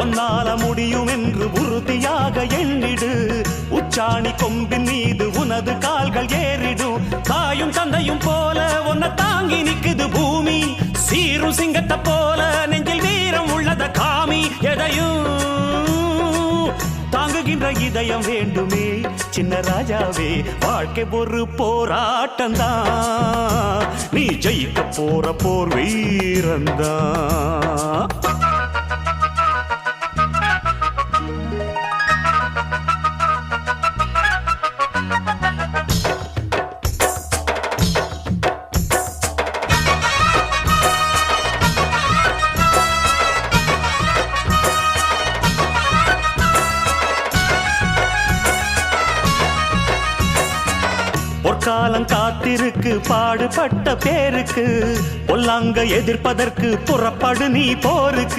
உன்னால முடியும் என்று உறுதியாக எண்ணிடு. உச்சாணி கொம்பின் மீது உனது கால்கள் ஏறிடும். தாயும் தந்தையும் போல உன்னை தாங்கி நிக்குது பூமி. சீரும் சிங்கத்தை போல நெஞ்சில் வீரம் உள்ளத காமி. எதையும் தாங்குகின்ற இதயம் வேண்டுமே சின்ன ராஜாவே. வாழ்க்கை ஒரு போராட்டம்தான், நீ ஜெயிக்க போற போர் வீரந்தான். பொற்காலம் காத்திருக்கு பாடுபட்ட பேருக்கு. பொல்லாங்க எதிர்ப்பதற்கு புறப்படு நீ போருக்கு.